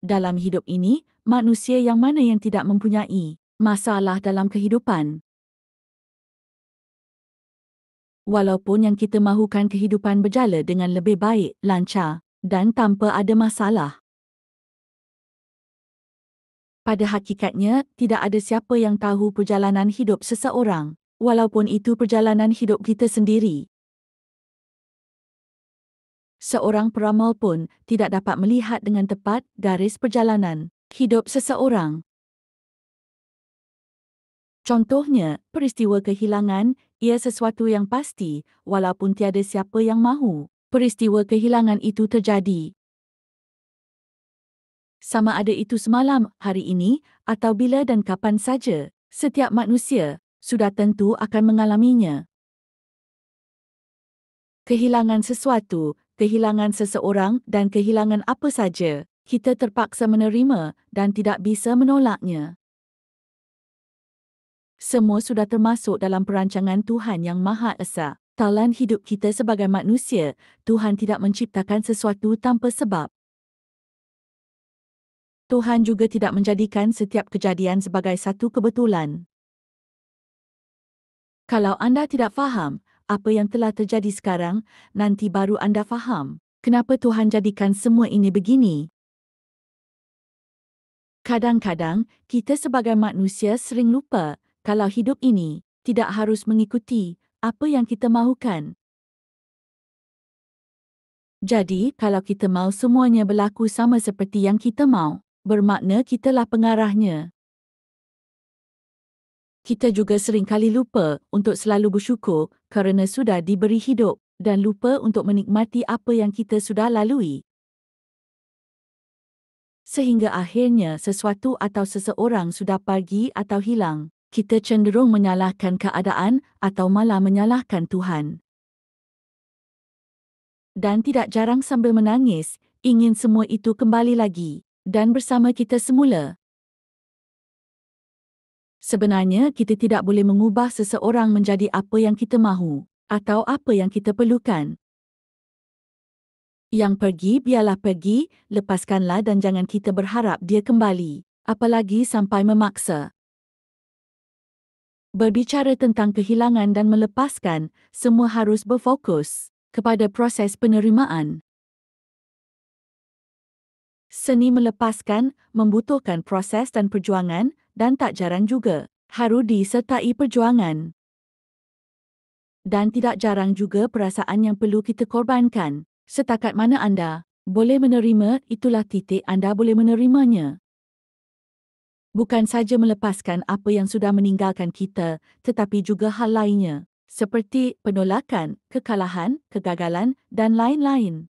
Dalam hidup ini, manusia yang mana yang tidak mempunyai masalah dalam kehidupan? Walaupun yang kita mahukan kehidupan berjala dengan lebih baik, lancar dan tanpa ada masalah. Pada hakikatnya, tidak ada siapa yang tahu perjalanan hidup seseorang, walaupun itu perjalanan hidup kita sendiri. Seorang peramal pun tidak dapat melihat dengan tepat garis perjalanan hidup seseorang. Contohnya, peristiwa kehilangan ia sesuatu yang pasti, walaupun tiada siapa yang mahu peristiwa kehilangan itu terjadi. Sama ada itu semalam, hari ini, atau bila dan kapan saja, setiap manusia sudah tentu akan mengalaminya. Kehilangan sesuatu, kehilangan seseorang dan kehilangan apa saja, kita terpaksa menerima dan tidak bisa menolaknya. Semua sudah termasuk dalam perancangan Tuhan Yang Maha Esa. Dalam hidup kita sebagai manusia, Tuhan tidak menciptakan sesuatu tanpa sebab. Tuhan juga tidak menjadikan setiap kejadian sebagai satu kebetulan. Kalau anda tidak faham apa yang telah terjadi sekarang, nanti baru anda faham kenapa Tuhan jadikan semua ini begini. Kadang-kadang, kita sebagai manusia sering lupa kalau hidup ini tidak harus mengikuti apa yang kita mahukan. Jadi, kalau kita mahu semuanya berlaku sama seperti yang kita mahu, bermakna kitalah pengarahnya. Kita juga sering kali lupa untuk selalu bersyukur kerana sudah diberi hidup dan lupa untuk menikmati apa yang kita sudah lalui. Sehingga akhirnya sesuatu atau seseorang sudah pergi atau hilang, kita cenderung menyalahkan keadaan atau malah menyalahkan Tuhan. Dan tidak jarang sambil menangis, ingin semua itu kembali lagi dan bersama kita semula. Sebenarnya kita tidak boleh mengubah seseorang menjadi apa yang kita mahu atau apa yang kita perlukan. Yang pergi biarlah pergi, lepaskanlah dan jangan kita berharap dia kembali, apalagi sampai memaksa. Berbicara tentang kehilangan dan melepaskan, semua harus berfokus kepada proses penerimaan. Seni melepaskan membutuhkan proses dan perjuangan dan tak jarang juga harus disertai perjuangan. Dan tidak jarang juga perasaan yang perlu kita korbankan. Setakat mana anda boleh menerima, itulah titik anda boleh menerimanya. Bukan saja melepaskan apa yang sudah meninggalkan kita, tetapi juga hal lainnya, seperti penolakan, kekalahan, kegagalan dan lain-lain.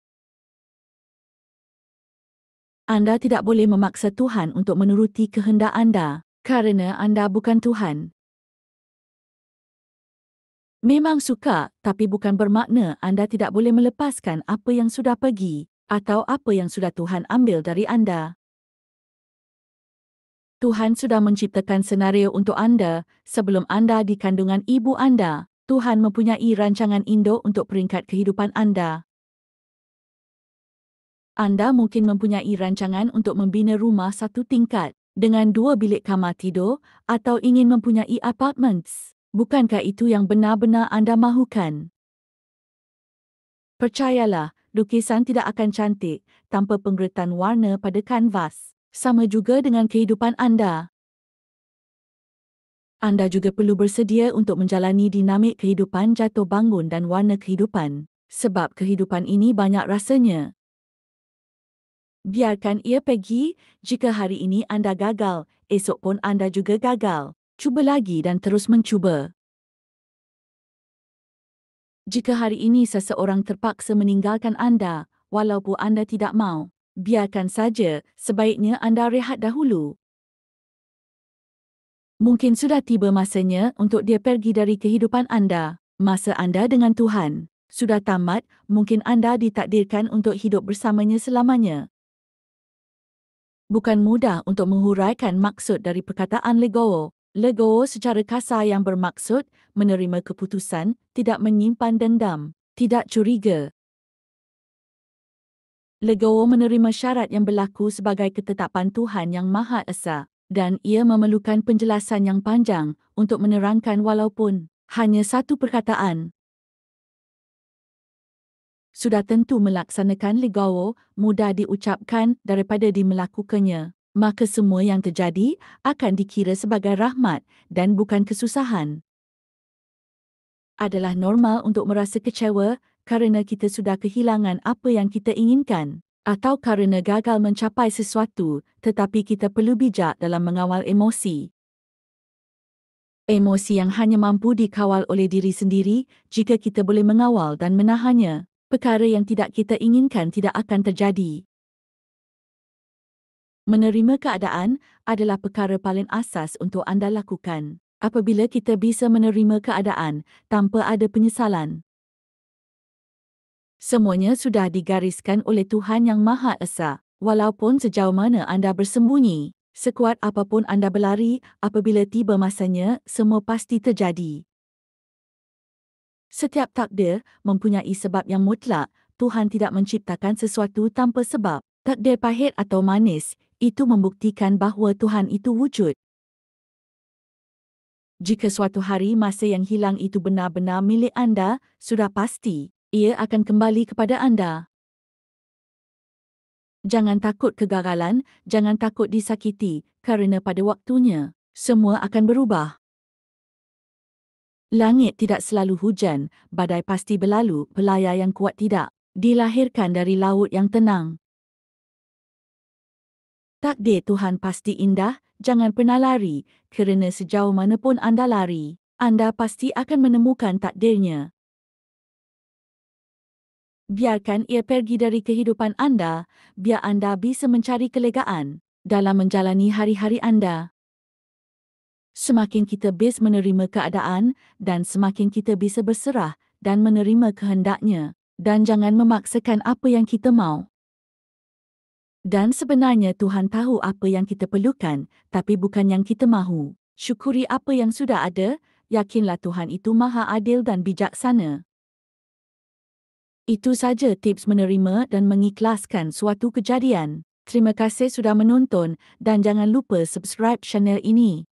Anda tidak boleh memaksa Tuhan untuk menuruti kehendak anda, kerana anda bukan Tuhan. Memang suka, tapi bukan bermakna anda tidak boleh melepaskan apa yang sudah pergi, atau apa yang sudah Tuhan ambil dari anda. Tuhan sudah menciptakan senario untuk anda sebelum anda di kandungan ibu anda. Tuhan mempunyai rancangan indah untuk peringkat kehidupan anda. Anda mungkin mempunyai rancangan untuk membina rumah satu tingkat dengan 2 bilik kamar tidur atau ingin mempunyai apartments. Bukankah itu yang benar-benar anda mahukan? Percayalah, lukisan tidak akan cantik tanpa penggerakan warna pada kanvas. Sama juga dengan kehidupan anda. Anda juga perlu bersedia untuk menjalani dinamik kehidupan jatuh bangun dan warna kehidupan. Sebab kehidupan ini banyak rasanya. Biarkan ia pergi, jika hari ini anda gagal, esok pun anda juga gagal. Cuba lagi dan terus mencuba. Jika hari ini seseorang terpaksa meninggalkan anda, walaupun anda tidak mahu, biarkan saja, sebaiknya anda rehat dahulu. Mungkin sudah tiba masanya untuk dia pergi dari kehidupan anda. Masa anda dengan Tuhan sudah tamat, mungkin anda ditakdirkan untuk hidup bersamanya selamanya. Bukan mudah untuk menghuraikan maksud dari perkataan legowo. Legowo secara kasar yang bermaksud menerima keputusan, tidak menyimpan dendam, tidak curiga. Legowo menerima syarat yang berlaku sebagai ketetapan Tuhan Yang Maha Esa, dan ia memerlukan penjelasan yang panjang untuk menerangkan walaupun hanya satu perkataan. Sudah tentu melaksanakan legowo mudah diucapkan daripada dimelakukannya, maka semua yang terjadi akan dikira sebagai rahmat dan bukan kesusahan. Adalah normal untuk merasa kecewa kerana kita sudah kehilangan apa yang kita inginkan, atau kerana gagal mencapai sesuatu, tetapi kita perlu bijak dalam mengawal emosi. Emosi yang hanya mampu dikawal oleh diri sendiri. Jika kita boleh mengawal dan menahannya, perkara yang tidak kita inginkan tidak akan terjadi. Menerima keadaan adalah perkara paling asas untuk anda lakukan. Apabila kita bisa menerima keadaan tanpa ada penyesalan, semuanya sudah digariskan oleh Tuhan Yang Maha Esa. Walaupun sejauh mana anda bersembunyi, sekuat apapun anda berlari, apabila tiba masanya, semua pasti terjadi. Setiap takdir mempunyai sebab yang mutlak. Tuhan tidak menciptakan sesuatu tanpa sebab. Takdir pahit atau manis, itu membuktikan bahawa Tuhan itu wujud. Jika suatu hari masa yang hilang itu benar-benar milik anda, sudah pasti, ia akan kembali kepada anda. Jangan takut kegagalan, jangan takut disakiti, kerana pada waktunya, semua akan berubah. Langit tidak selalu hujan, badai pasti berlalu, pelayar yang kuat tidak dilahirkan dari laut yang tenang. Takdir Tuhan pasti indah, jangan pernah lari, kerana sejauh mana pun anda lari, anda pasti akan menemukan takdirnya. Biarkan ia pergi dari kehidupan anda, biar anda bisa mencari kelegaan dalam menjalani hari-hari anda. Semakin kita bisa menerima keadaan dan semakin kita bisa berserah dan menerima kehendaknya, dan jangan memaksakan apa yang kita mahu. Dan sebenarnya Tuhan tahu apa yang kita perlukan, tapi bukan yang kita mahu. Syukuri apa yang sudah ada, yakinlah Tuhan itu maha adil dan bijaksana. Itu saja tips menerima dan mengikhlaskan suatu kejadian. Terima kasih sudah menonton dan jangan lupa subscribe channel ini.